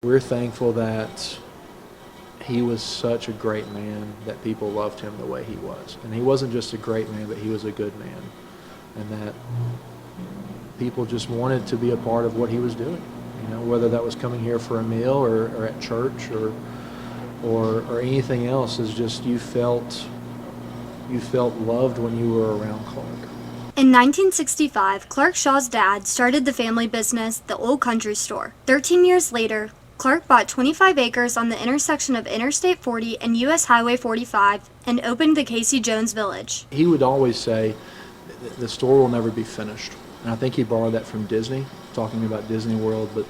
We're thankful that he was such a great man that people loved him the way he was. And he wasn't just a great man, but he was a good man. And that people just wanted to be a part of what he was doing. You know, whether that was coming here for a meal or at church or anything else, is just you felt loved when you were around Clark. In 1965, Clark Shaw's dad started the family business, the Old Country Store. 13 years later, Clark bought 25 acres on the intersection of Interstate 40 and U.S. Highway 45 and opened the Casey Jones Village. He would always say, the store will never be finished. And I think he borrowed that from Disney, talking about Disney World, but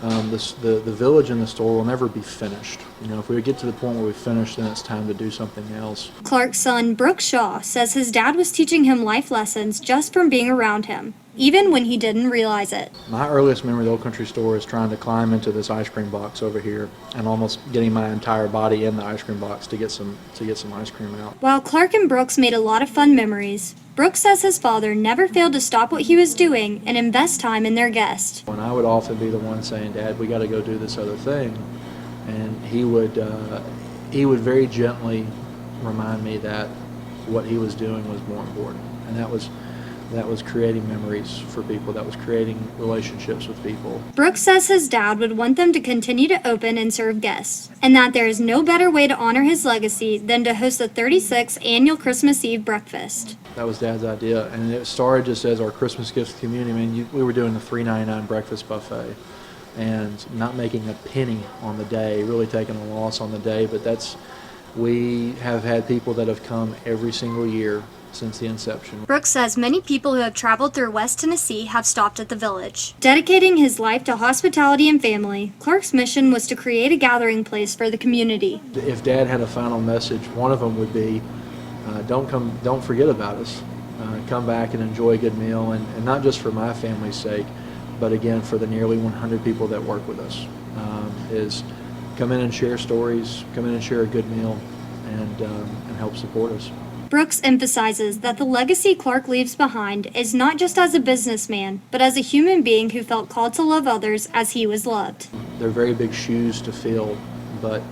the village and the store will never be finished. You know, if we get to the point where we finish, then it's time to do something else. Clark's son, Brooks Shaw, says his dad was teaching him life lessons just from being around him, even when he didn't realize it. My earliest memory of the Old Country Store is trying to climb into this ice cream box over here and almost getting my entire body in the ice cream box to get some ice cream out. While Clark and Brooks made a lot of fun memories, Brooks says his father never failed to stop what he was doing and invest time in their guests. And I would often be the one saying, "Dad, we got to go do this other thing," and he would very gently remind me that what he was doing was more important, and that was creating memories for people. That was creating relationships with people. Brooks says his dad would want them to continue to open and serve guests, and that there is no better way to honor his legacy than to host the 36th annual Christmas Eve breakfast. That was Dad's idea, and it started just as our Christmas gifts community. I mean, we were doing the $3.99 breakfast buffet and not making a penny on the day, really taking a loss on the day, but we have had people that have come every single year since the inception. Brooks says many people who have traveled through West Tennessee have stopped at the village. Dedicating his life to hospitality and family, Clark's mission was to create a gathering place for the community. If Dad had a final message, one of them would be, don't forget about us. Come back and enjoy a good meal, and not just for my family's sake, but again for the nearly 100 people that work with us. Is come in and share stories, come in and share a good meal, and help support us. Brooks emphasizes that the legacy Clark leaves behind is not just as a businessman, but as a human being who felt called to love others as he was loved. They're very big shoes to fill, but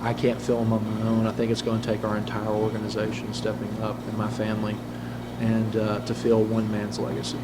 I can't fill them on my own. I think it's going to take our entire organization stepping up, and my family, and to fill one man's legacy.